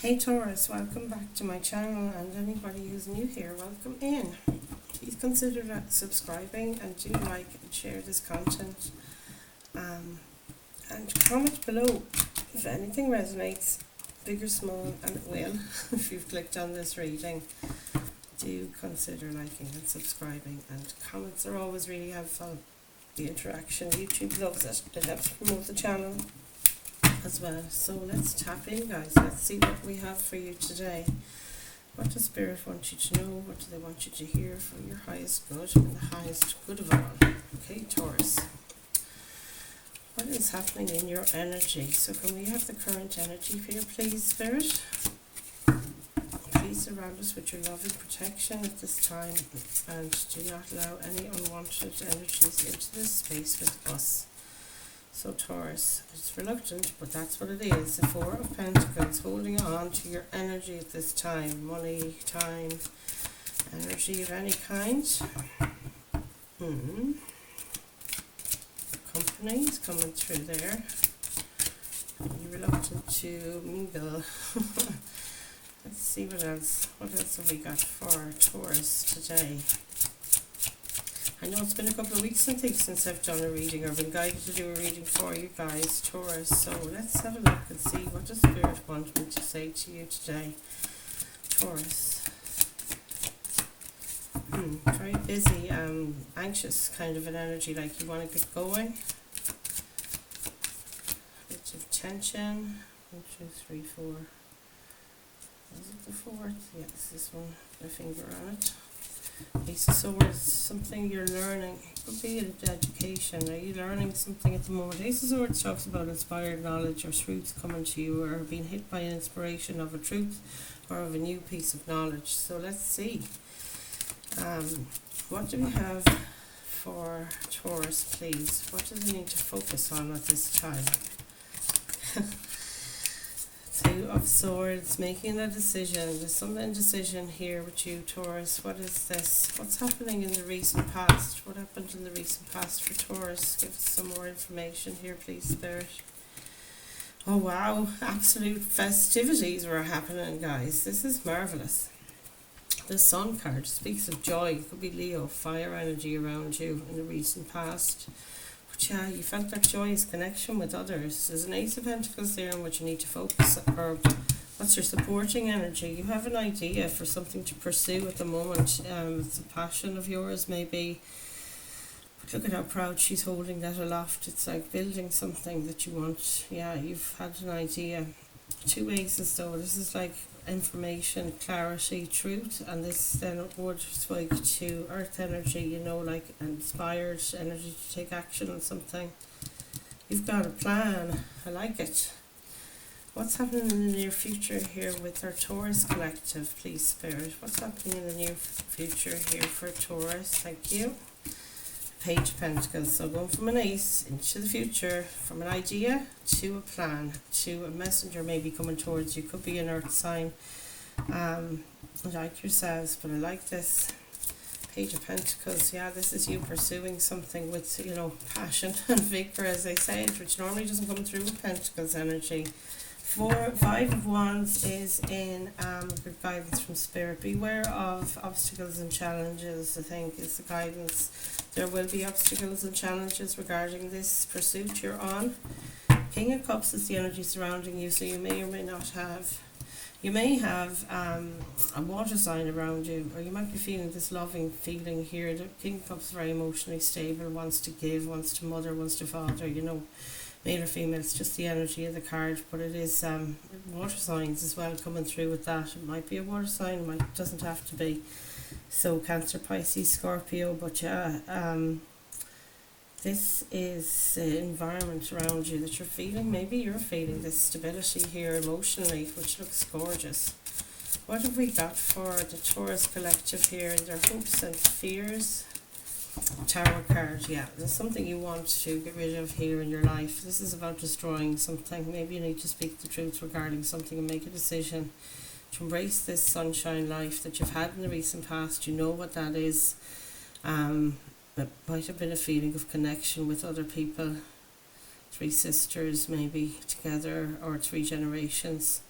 Hey Taurus, welcome back to my channel, and anybody who's new here, welcome in. Please consider subscribing and do like and share this content, and comment below if anything resonates, big or small, and it will. If you've clicked on this reading, do consider liking and subscribing, and comments are always really helpful. The interaction, YouTube loves it. It helps promote the channel as well. So let's tap in, guys. Let's see what we have for you today. What does Spirit want you to know? What do they want you to hear for your highest good and the highest good of all? Okay, Taurus. What is happening in your energy? So can we have the current energy here, please, Spirit? Please surround us with your loving protection at this time, and do not allow any unwanted energies into this space with us. So Taurus, it's reluctant, but that's what it is. The Four of Pentacles, holding on to your energy at this time. Money, time, energy of any kind. Company is coming through there. You're reluctant to mingle. Let's see what else. What else have we got for Taurus today? I know it's been a couple of weeks, I think, since I've done a reading or been guided to do a reading for you guys, Taurus. So let's have a look and see what does Spirit want me to say to you today, Taurus. Very busy, anxious kind of an energy, like you want to get going. Bit of tension. 1, 2, 3, 4. Is it the fourth? Yes, this one. My finger on it. Ace of Swords, something you're learning. It could be an education. Are you learning something at the moment? Ace of Swords talks about inspired knowledge or truths coming to you, or being hit by an inspiration of a truth or of a new piece of knowledge. So let's see. What do we have for Taurus, please? What do they need to focus on at this time? Two of Swords, making a decision. There's some indecision here with you, Taurus. What is this? What's happening in the recent past? What happened in the recent past for Taurus? Give us some more information here, please, Spirit. Oh wow, absolute festivities were happening, guys. This is marvellous. The Sun card speaks of joy. It could be Leo, fire energy around you in the recent past. Yeah, you felt that joyous connection with others. There's an Ace of Pentacles there on what you need to focus, or what's your supporting energy. You have an idea for something to pursue at the moment. It's a passion of yours, maybe. But look at how proud she's holding that aloft. It's like building something that you want. Yeah, you've had an idea. Two aces though. This is like information, clarity, truth, and this then would speak to earth energy, you know, like inspired energy to take action on something. You've got a plan. I like it. What's happening in the near future here with our Taurus collective, please, Spirit? What's happening in the near future here for Taurus? Thank you. Page of Pentacles. So going from an ace into the future, from an idea to a plan, to a messenger maybe coming towards you. Could be an earth sign, like yourselves, but I like this. Page of Pentacles. Yeah, this is you pursuing something with, you know, passion and vigor, as I said, which normally doesn't come through with Pentacles energy. Five of Wands is in good guidance from Spirit. Beware of obstacles and challenges, I think, is the guidance. There will be obstacles and challenges regarding this pursuit you're on. King of Cups is the energy surrounding you, so you may or may not have, you may have a water sign around you, or you might be feeling this loving feeling here. The King of Cups is very emotionally stable, wants to give, wants to mother, wants to father, you know. Male or female, it's just the energy of the card, but it is water signs as well coming through with that. It might be a water sign, it doesn't have to be. So Cancer, Pisces, Scorpio, but yeah, this is the environment around you that you're feeling. Maybe you're feeling this stability here emotionally, which looks gorgeous. What have we got for the Taurus collective here in their hopes and fears? Tower card. Yeah, there's something you want to get rid of here in your life. This is about destroying something. Maybe you need to speak the truth regarding something and make a decision to embrace this sunshine life that you've had in the recent past. You know what that is. It might have been a feeling of connection with other people, 3 sisters maybe together, or 3 generations.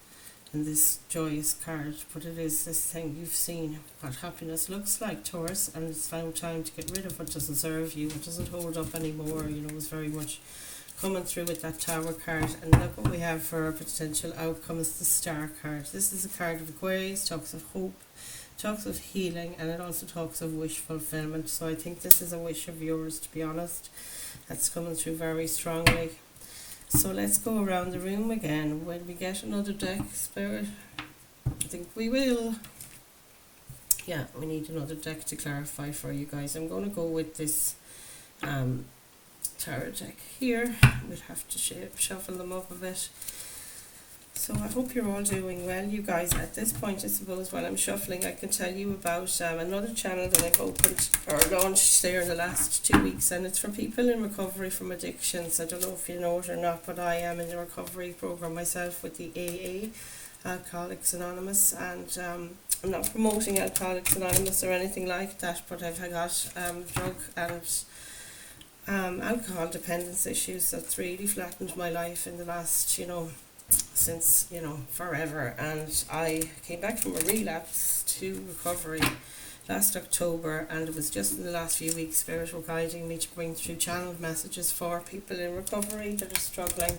in this joyous card, but it is this thing you've seen what happiness looks like, Taurus, and it's now time to get rid of what doesn't serve you, what doesn't hold up anymore. You know, it's very much coming through with that Tower card. And look what we have for our potential outcome is the Star card. This is a card of Aquarius, talks of hope, talks of healing, and it also talks of wish fulfillment. So I think this is a wish of yours, to be honest, that's coming through very strongly. So let's go around the room again. When we get another deck, Spirit, I think we will. Yeah, we need another deck to clarify for you guys. I'm going to go with this tarot deck here. We'll have to shuffle them up a bit. So I hope you're all doing well, you guys. At this point, I suppose, while I'm shuffling, I can tell you about another channel that I've opened or launched there in the last 2 weeks, and it's for people in recovery from addictions. I don't know if you know it or not, but I am in the recovery program myself with the AA, Alcoholics Anonymous, and I'm not promoting Alcoholics Anonymous or anything like that, but I've got drug and alcohol dependence issues that's really flattened my life in the last, since forever. And I came back from a relapse to recovery last October, and it was just in the last few weeks Spirit were guiding me to bring through channeled messages for people in recovery that are struggling.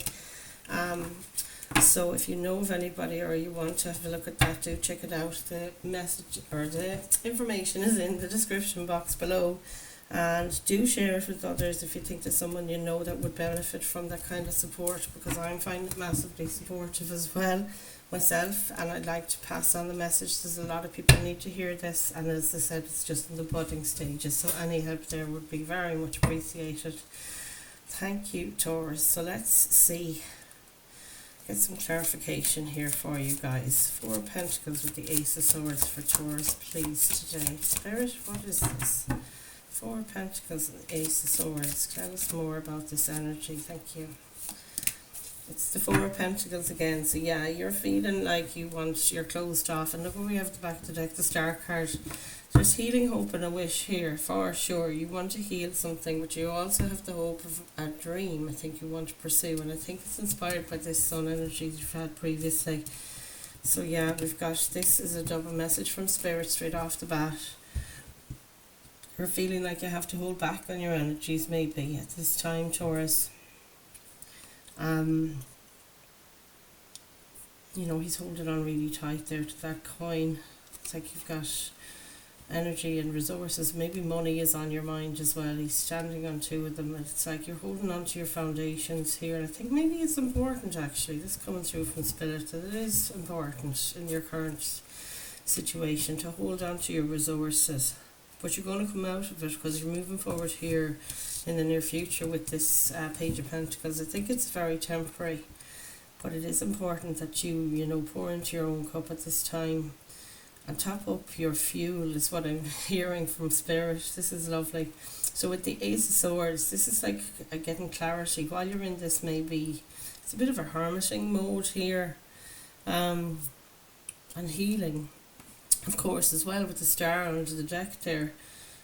So if you know of anybody or you want to have a look at that, do check it out. The message or the information is in the description box below. And do share it with others if you think there's someone you know that would benefit from that kind of support, because I'm finding it massively supportive as well myself, and I'd like to pass on the message. There's a lot of people need to hear this, and as I said, it's just in the budding stages, so any help there would be very much appreciated. Thank you, Taurus. So let's see, get some clarification here for you guys. 4 of Pentacles with the Ace of Swords for Taurus, please, today. Spirit, what is this? 4 of Pentacles and Ace of Swords. Tell us more about this energy. Thank you. It's the 4 of Pentacles again. So yeah, you're feeling like you're closed off. And look what we have at the back of the deck, the Star card. There's healing, hope and a wish here, for sure. You want to heal something, but you also have the hope of a dream I think you want to pursue. And I think it's inspired by this Sun energy you've had previously. So yeah, we've got, this is a double message from Spirit straight off the bat. You're feeling like you have to hold back on your energies maybe at this time, Taurus. He's holding on really tight there to that coin. It's like you've got energy and resources. Maybe money is on your mind as well. He's standing on 2 of them, and it's like you're holding on to your foundations here. And I think maybe it's important, actually, this coming through from Spirit, that it is important in your current situation to hold on to your resources. But you're going to come out of it, because you're moving forward here in the near future with this Page of Pentacles. I think it's very temporary, but it is important that you pour into your own cup at this time and top up your fuel, is what I'm hearing from Spirit. This is lovely. So with the Ace of Swords, this is like getting clarity while you're in this. Maybe it's a bit of a hermiting mode here, and healing, of course, as well, with the Star under the deck there.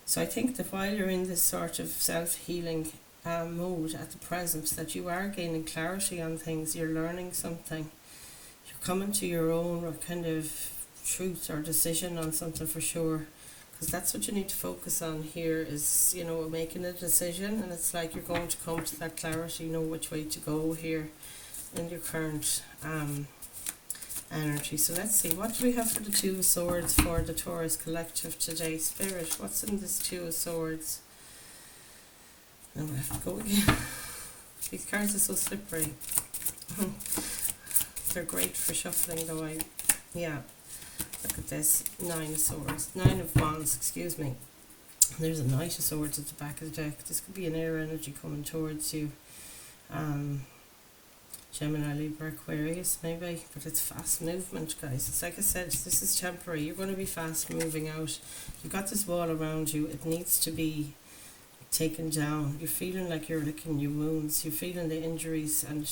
So I think that while you're in this sort of self-healing mode at the present, that you are gaining clarity on things, you're learning something, you're coming to your own kind of truth or decision on something for sure, because that's what you need to focus on here is, making a decision, and it's like you're going to come to that clarity, know which way to go here in your current energy. So let's see, what do we have for the 2 of Swords for the Taurus collective today? Spirit, what's in this 2 of Swords? And we have to go again. These cards are so slippery. They're great for shuffling though. Yeah, look at this, 9 of Swords, 9 of Wands, excuse me. There's a Knight of Swords at the back of the deck. This could be an air energy coming towards you. Gemini, Libra, Aquarius maybe, but it's fast movement, guys. It's like I said, this is temporary. You're going to be fast moving out. You've got this wall around you. It needs to be taken down. You're feeling like you're licking your wounds. You're feeling the injuries and,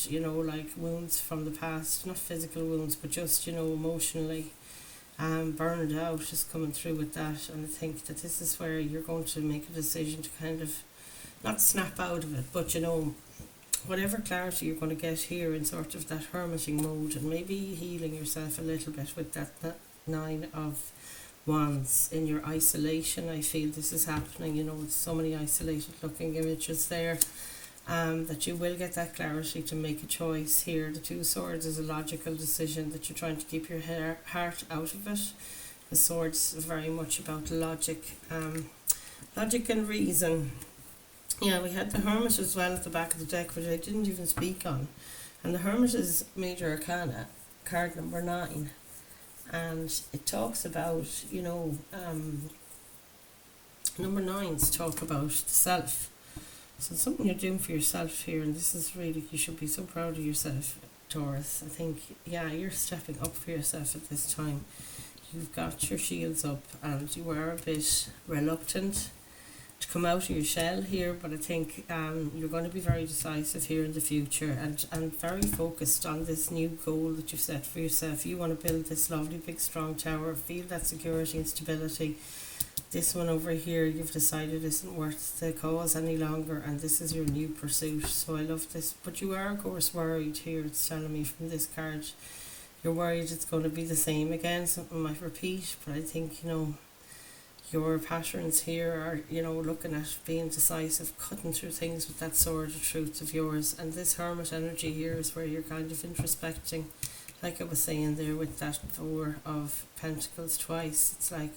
like wounds from the past. Not physical wounds, but just, emotionally burned out, just coming through with that. And I think that this is where you're going to make a decision to kind of not snap out of it, but, whatever clarity you're going to get here in sort of that hermiting mode, and maybe healing yourself a little bit with that Nine of Wands in your isolation. I feel this is happening, with so many isolated looking images there, that you will get that clarity to make a choice here. The Two of Swords is a logical decision that you're trying to keep your heart out of it. The Swords is very much about logic, logic and reason. Yeah, we had the Hermit as well at the back of the deck, which I didn't even speak on. And the Hermit is Major Arcana, card number 9. And it talks about, number 9s talk about the self. So it's something you're doing for yourself here, and this is really, you should be so proud of yourself, Taurus. I think, you're stepping up for yourself at this time. You've got your shields up, and you are a bit reluctant to come out of your shell here, but I think you're going to be very decisive here in the future, and very focused on this new goal that you've set for yourself. You want to build this lovely big strong tower, feel that security and stability. This one over here you've decided isn't worth the cause any longer, and this is your new pursuit. So I love this, but you are of course worried here. It's telling me from this card you're worried it's going to be the same again. Something might repeat, but I think your patterns here are, looking at being decisive, cutting through things with that sword of truth of yours. And this Hermit energy here is where you're kind of introspecting, like I was saying there with that Four of Pentacles twice. It's like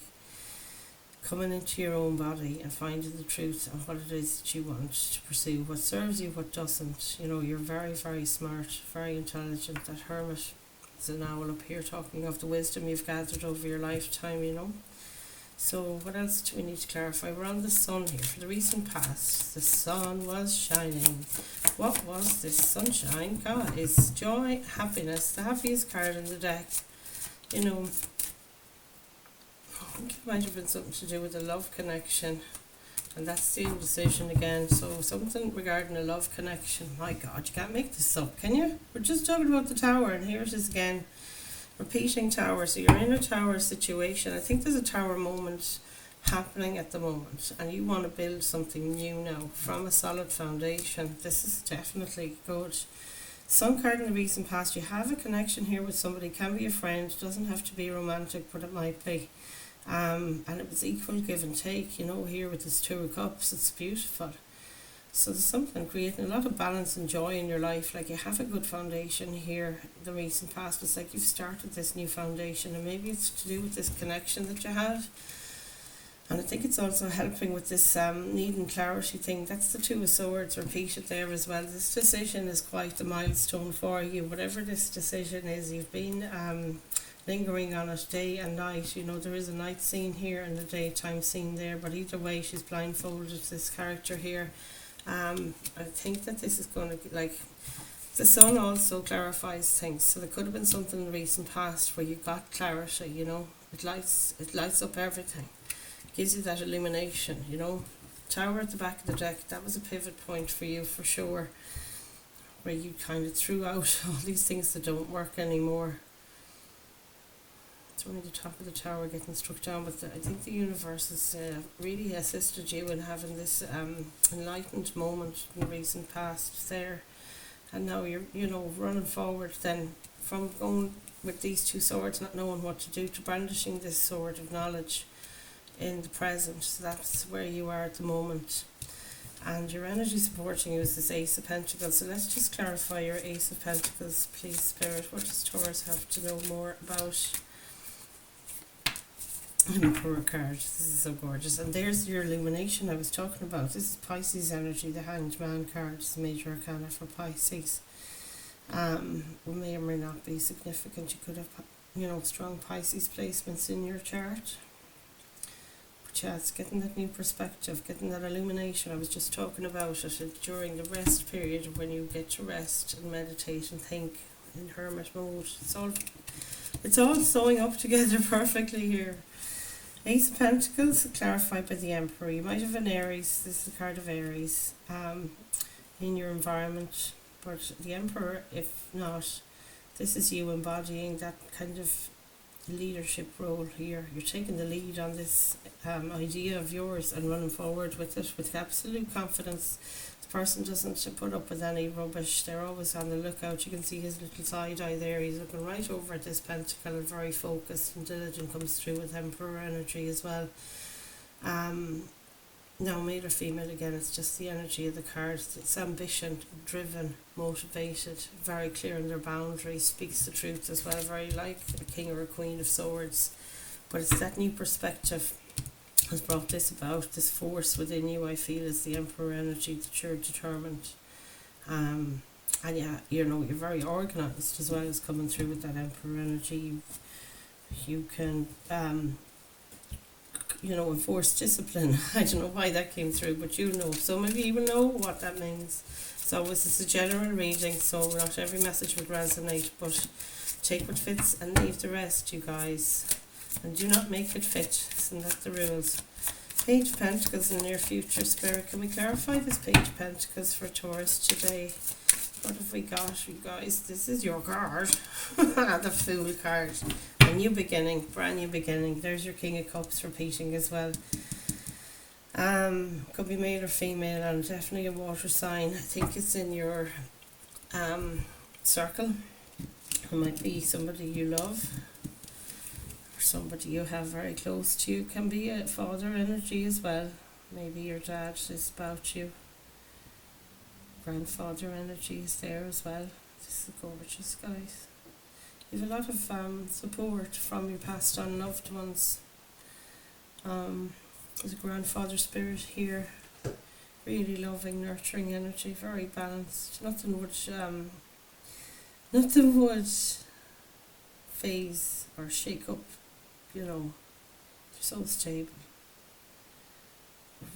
coming into your own body and finding the truth of what it is that you want to pursue, what serves you, what doesn't. You're very, very smart, very intelligent. That Hermit is an owl up here, talking of the wisdom you've gathered over your lifetime, So what else do we need to clarify? We're on the Sun here. For the recent past, the sun was shining. What was this sunshine? God, is joy, happiness, the happiest card in the deck. I think it might have been something to do with a love connection, and that's the indecision again. So something regarding a love connection. My God, you can't make this up, can you? We're just talking about the Tower, and here it is again, repeating Tower. So you're in a Tower situation. I think there's a Tower moment happening at the moment, and you want to build something new now from a solid foundation. This is definitely good. Sun card in the recent past, you have a connection here with somebody. Can be a friend, doesn't have to be romantic, but it might be. And it was equal give and take, here with this Two of Cups. It's beautiful. So there's something creating a lot of balance and joy in your life. Like you have a good foundation here. The recent past, it's like you've started this new foundation, and maybe it's to do with this connection that you have. And I think it's also helping with this needing clarity thing. That's the Two of Swords repeated there as well. This decision is quite a milestone for you. Whatever this decision is, you've been lingering on it day and night. There is a night scene here and a daytime scene there, but either way she's blindfolded, this character here. I think that this is going to, like, the Sun also clarifies things. So there could have been something in the recent past where you got clarity, it lights up everything, gives you that illumination. Tower at the back of the deck, that was a pivot point for you for sure, where you kind of threw out all these things that don't work anymore. It's only the top of the Tower getting struck down, but I think the universe has really assisted you in having this enlightened moment in the recent past there, and now you're running forward then from going with these two swords, not knowing what to do, to brandishing this sword of knowledge in the present. So that's where you are at the moment, and your energy supporting you is this Ace of Pentacles. So let's just clarify your Ace of Pentacles, please, Spirit. What does Taurus have to know more about? Emperor card. This is so gorgeous. And there's your illumination I was talking about. This is Pisces energy. The Hanged Man card is Major Arcana for Pisces. May or may not be significant. You could have, strong Pisces placements in your chart. But yeah, it's getting that new perspective, getting that illumination. I was just talking about it during the rest period, when you get to rest and meditate and think in hermit mode. It's all sewing up together perfectly here. Ace of Pentacles, clarified by the Emperor. You might have an Aries, this is the card of Aries, in your environment, but the Emperor, if not, this is you embodying that kind of leadership role here. You're taking the lead on this idea of yours and running forward with it with absolute confidence. The person doesn't put up with any rubbish. They're always on the lookout. You can see his little side eye there. He's looking right over at this pentacle and very focused and diligent, comes through with Emperor energy as well. Now, male or female, again, it's just the energy of the cards. It's ambition, driven, motivated, very clear in their boundaries, speaks the truth as well, very like a king or a queen of swords. But it's that new perspective has brought this about, this force within you, I feel, is the Emperor energy, that you're determined. And yeah, you know, you're very organised as well as coming through with that Emperor energy. You can you know, enforce discipline. I don't know why that came through, but you know. Some of you even know what that means. So this is a general reading, so not every message would resonate, but take what fits and leave the rest, you guys. And do not make it fit. Isn't that the rules? Page of Pentacles in near future, Spirit. Can we clarify this Page of Pentacles for Taurus today? What have we got, you guys? This is your card. The Fool card. A new beginning, brand new beginning. There's your King of Cups repeating as well. Could be male or female, and definitely a water sign. I think it's in your circle. It might be somebody you love, or somebody you have very close to you. Can be a father energy as well. Maybe your dad is about you. Grandfather energy is there as well. This is gorgeous, guys. You have a lot of support from your passed on loved ones. There's a grandfather spirit here. Really loving, nurturing energy, very balanced. Nothing would phase or shake up, you know. They're so stable.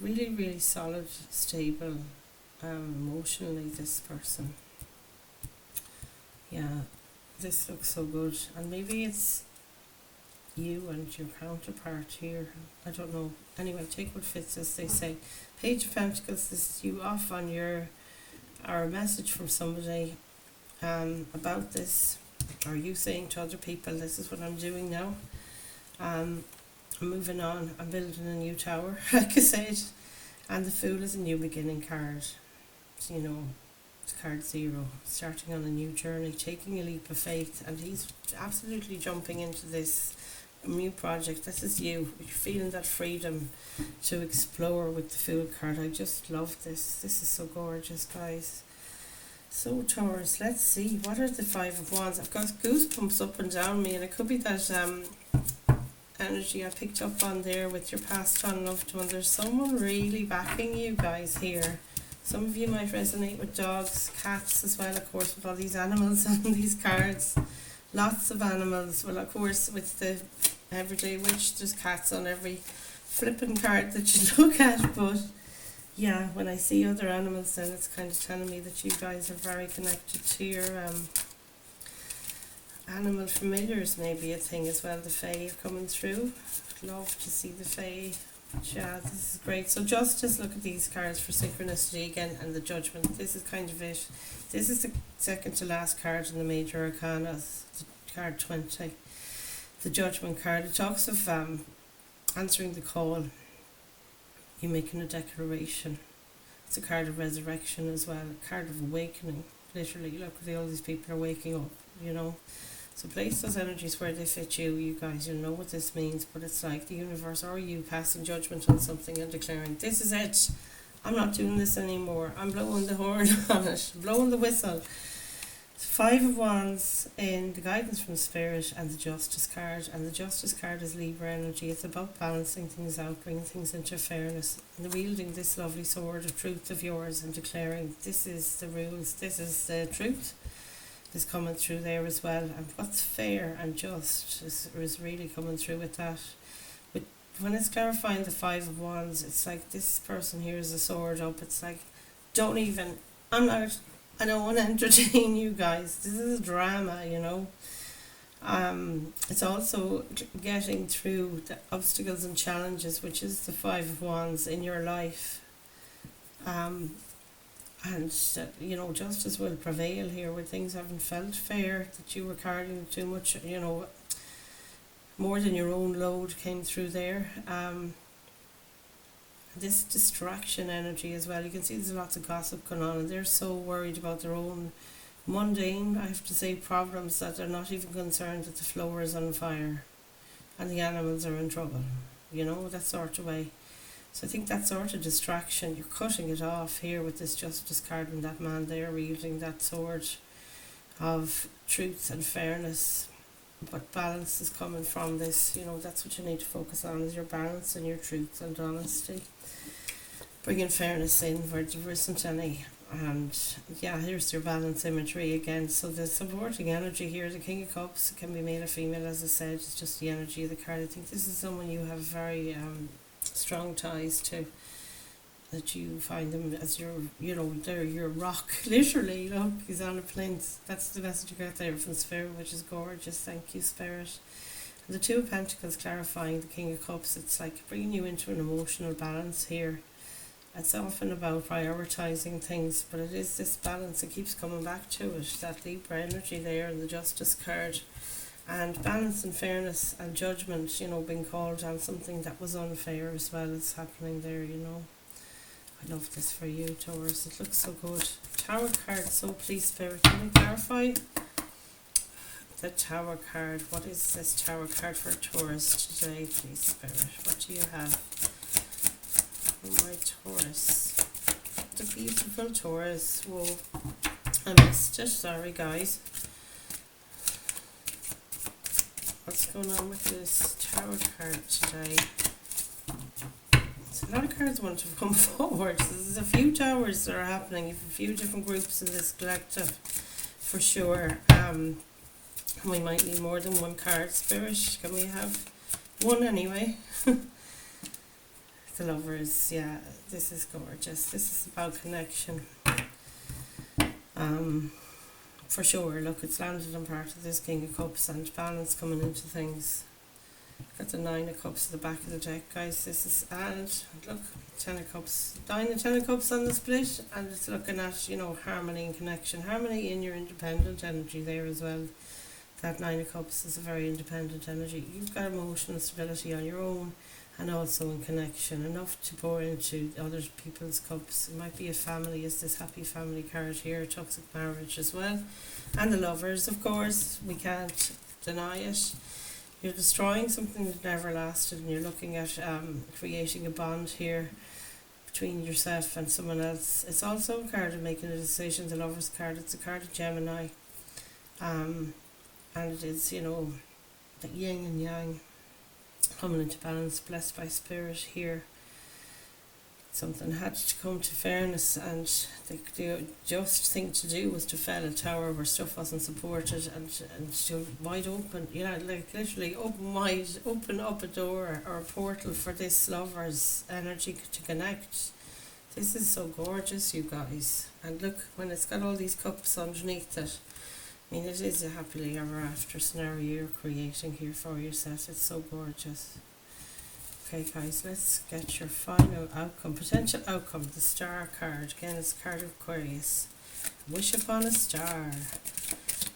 Really, really solid, stable. Emotionally, this person. Yeah, this looks so good. And maybe it's you and your counterpart here. I don't know. Anyway, take what fits, as they say. Page of Pentacles, this is you off on your, or a message from somebody about this. Are you saying to other people, this is what I'm doing now? I'm moving on. I'm building a new tower, like I said. And the Fool is a new beginning card. You know, it's card 0, starting on a new journey, taking a leap of faith, and he's absolutely jumping into this new project. This is you. You're feeling that freedom to explore with the Fool card. I just love this. This is so gorgeous, guys. So Taurus, let's see, what are the 5 of Wands? I've got goosebumps up and down me, and it could be that energy I picked up on there with your past on loved one. There's someone really backing you guys here. Some of you might resonate with dogs, cats as well, of course, with all these animals on these cards. Lots of animals. Well, of course, with the Everyday Witch, there's cats on every flipping card that you look at. But yeah, when I see other animals, then it's kind of telling me that you guys are very connected to your animal familiars, maybe a thing as well. The Fae are coming through. Love to see the Fae. Yeah, this is great. So just look at these cards for synchronicity again, and the Judgment. This is kind of it. This is the second to last card in the Major Arcana, card 20. The Judgment card. It talks of answering the call. You making a declaration. It's a card of resurrection as well. A card of awakening. Literally, look, all these people are waking up, you know. So place those energies where they fit you. You guys, you know what this means, but it's like the universe or you passing judgment on something and declaring, this is it. I'm not doing this anymore. I'm blowing the horn on it, blowing the whistle. 5 of Wands in the guidance from Spirit, and the Justice card. And the Justice card is Libra energy. It's about balancing things out, bringing things into fairness, and wielding this lovely sword of truth of yours and declaring, this is the rules, this is the truth. Is coming through there as well, and what's fair and just is really coming through with that. But when it's clarifying the 5 of Wands, it's like this person here is a sword up. It's like, don't even, I don't want to entertain you guys. This is a drama, you know. It's also getting through the obstacles and challenges, which is the 5 of Wands in your life. And, you know, justice will prevail here where things haven't felt fair, that you were carrying too much, you know. more than your own load came through there. This distraction energy as well, you can see there's lots of gossip going on, and they're so worried about their own mundane, I have to say, problems, that they're not even concerned that the floor is on fire and the animals are in trouble, you know, that sort of way. So I think that sort of distraction, you're cutting it off here with this justice card, and that man there wielding that sword of truth and fairness. But balance is coming from this, you know, that's what you need to focus on, is your balance and your truth and honesty. Bringing fairness in where there isn't any. And yeah, here's your balance imagery again. So the supporting energy here, the King of Cups, it can be male or female, as I said, it's just the energy of the card. I think this is someone you have very strong ties to, that you find them as your, you know, they're your rock, literally. Look, he's on a plinth. That's the message you got there from Spirit, which is gorgeous. Thank you, Spirit. And the Two of Pentacles clarifying the King of Cups, it's like bringing you into an emotional balance here. It's often about prioritising things, but it is this balance, it keeps coming back to it, that Libra energy there and the Justice card. And balance and fairness and judgment, you know, being called on something that was unfair as well is happening there, you know. I love this for you, Taurus. It looks so good. Tower card, so please, Spirit, can you clarify the Tower card? What is this Tower card for Taurus today, please, Spirit? What do you have? Oh, my Taurus. The beautiful Taurus. Whoa, I missed it. Sorry, guys. What's going on with this Tower card today? So a lot of cards want to come forward. So there's a few towers that are happening. You have a few different groups in this collective, for sure. We might need more than one card. Spirit, can we have one anyway? The Lovers, yeah, this is gorgeous. This is about connection. For sure, look, it's landed on part of this King of Cups and balance coming into things. Got the Nine of Cups at the back of the deck, guys. This is, and look, 10 of Cups. 9 and 10 of Cups on the split, and it's looking at, you know, harmony and connection. Harmony in your independent energy there as well. That 9 of Cups is a very independent energy. You've got emotional stability on your own, and also in connection, enough to pour into other people's cups. It might be a family, is this happy family card here, toxic marriage as well. And the Lovers, of course, we can't deny it. You're destroying something that never lasted, and you're looking at creating a bond here between yourself and someone else. It's also a card of making a decision, the Lovers card. It's a card of Gemini. And it is, you know, the yin and yang coming into balance, blessed by Spirit here. Something had to come to fairness, and the just thing to do was to fell a tower where stuff wasn't supported, and to wide open, you know, like literally open up a door or a portal for this Lover's energy to connect. This is so gorgeous, you guys. And look, when it's got all these cups underneath it, I mean, it is a happily ever after scenario you're creating here for yourself. It's so gorgeous. Okay, guys, let's get your final outcome, potential outcome. The Star card. Again, it's a card of Aquarius. Wish upon a star.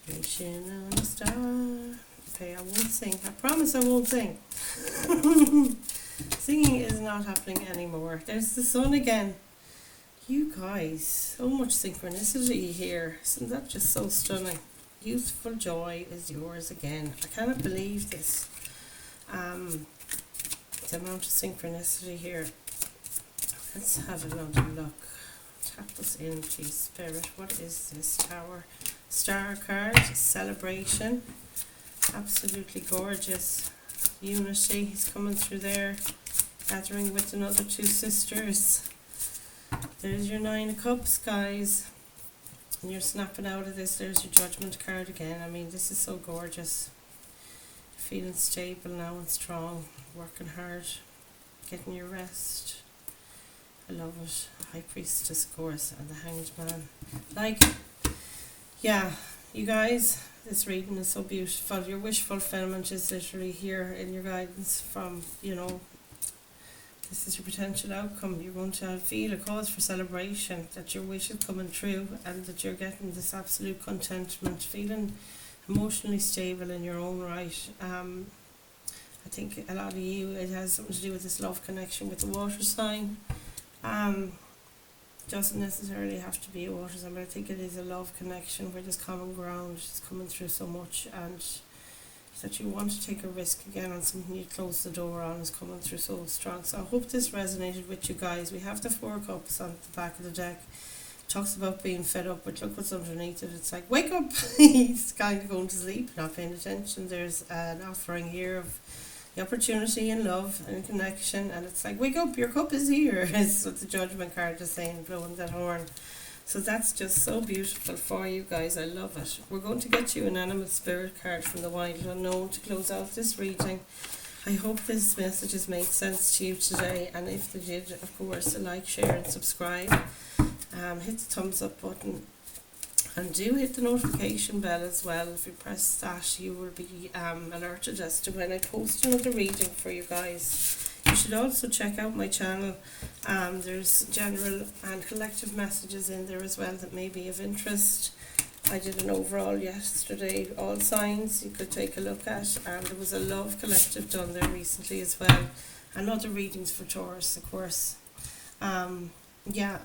Wishing on a star. Okay, I won't sing. I promise I won't sing. Singing is not happening anymore. There's the sun again. You guys, so much synchronicity here. Isn't that just so stunning? Youthful joy is yours again. I cannot believe this. The amount of synchronicity here. Let's have another look. Tap us in, please, Spirit. What is this Tower? Star card, celebration. Absolutely gorgeous. Unity is coming through there. Gathering with another two sisters. There's your 9 of Cups, guys. And you're snapping out of this. There's your Judgment card again. I mean, this is so gorgeous. Feeling stable now and strong. Working hard. Getting your rest. I love it. High Priestess, of course, and the Hanged Man. Like, yeah, you guys, this reading is so beautiful. Your wish fulfillment is literally here in your guidance from, you know, this is your potential outcome. You're going to feel a cause for celebration, that your wish is coming true, and that you're getting this absolute contentment, feeling emotionally stable in your own right. I think a lot of you, it has something to do with this love connection with the water sign. Doesn't necessarily have to be a water sign, but I think it is a love connection where there's common ground. It's coming through so much, and that you want to take a risk again on something you close the door on is coming through so strong. So I hope this resonated with you guys. We have the 4 cups on the back of the deck. It talks about being fed up, but look what's underneath it. It's like, wake up! He's kind of going to sleep, not paying attention. There's an offering here of the opportunity in love and connection, and it's like, wake up, your cup is here. Is what the judgment card is saying, blowing that horn. So that's just so beautiful for you guys. I love it. We're going to get you an animal spirit card from the Wild Unknown to close out this reading. I hope this message has made sense to you today, and if they did, of course, like, share and subscribe. Hit the thumbs up button, and do hit the notification bell as well. If you press that, you will be alerted as to when I post another reading for you guys. You should also check out my channel. There's general and collective messages in there as well that may be of interest. I did an overall yesterday, all signs you could take a look at, and there was a love collective done there recently as well, and other readings for Taurus, of course. Yeah,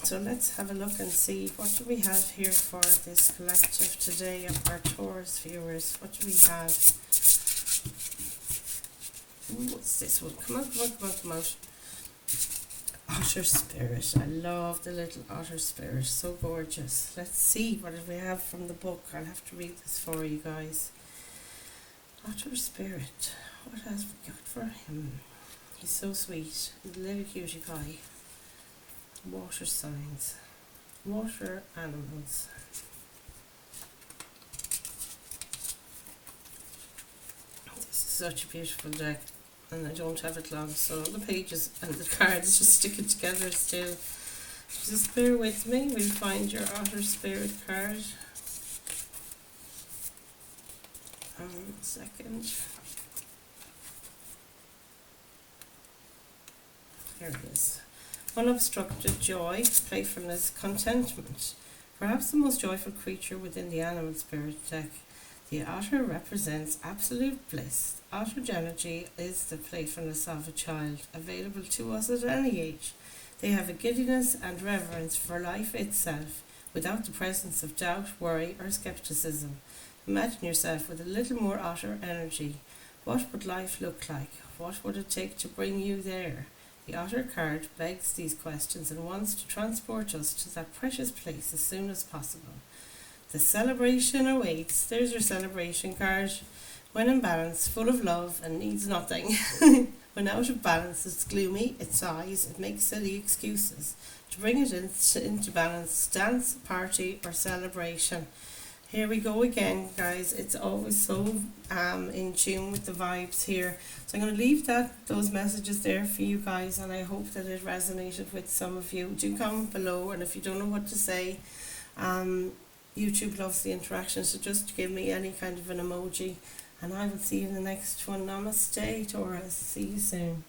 so let's have a look and see what do we have here for this collective today of our Taurus viewers. What do we have? Ooh, what's this one? Come on, come on, come on, come on. Otter spirit. I love the little otter spirit. So gorgeous. Let's see what we have from the book. I'll have to read this for you guys. Otter spirit. What has we got for him? He's so sweet. He's a little cutie pie. Water signs. Water animals. This is such a beautiful deck, and I don't have it long, so the pages and the cards just stick it together still. Just bear with me. We'll find your otter spirit card. A second. There it is. Unobstructed joy, playfulness, contentment. Perhaps the most joyful creature within the animal spirit deck. The otter represents absolute bliss. Otter energy is the playfulness of a child, available to us at any age. They have a giddiness and reverence for life itself, without the presence of doubt, worry, or skepticism. Imagine yourself with a little more otter energy. What would life look like? What would it take to bring you there? The otter card begs these questions and wants to transport us to that precious place as soon as possible. The celebration awaits. There's your celebration card. When in balance, full of love and needs nothing. When out of balance, it's gloomy, it sighs, it makes silly excuses. To bring it into balance, dance, party, or celebration. Here we go again, guys. It's always so in tune with the vibes here. So I'm going to leave those messages there for you guys, and I hope that it resonated with some of you. Do comment below, and if you don't know what to say, YouTube loves the interaction, so just give me any kind of an emoji, and I will see you in the next one. Namaste, Taurus. See you soon.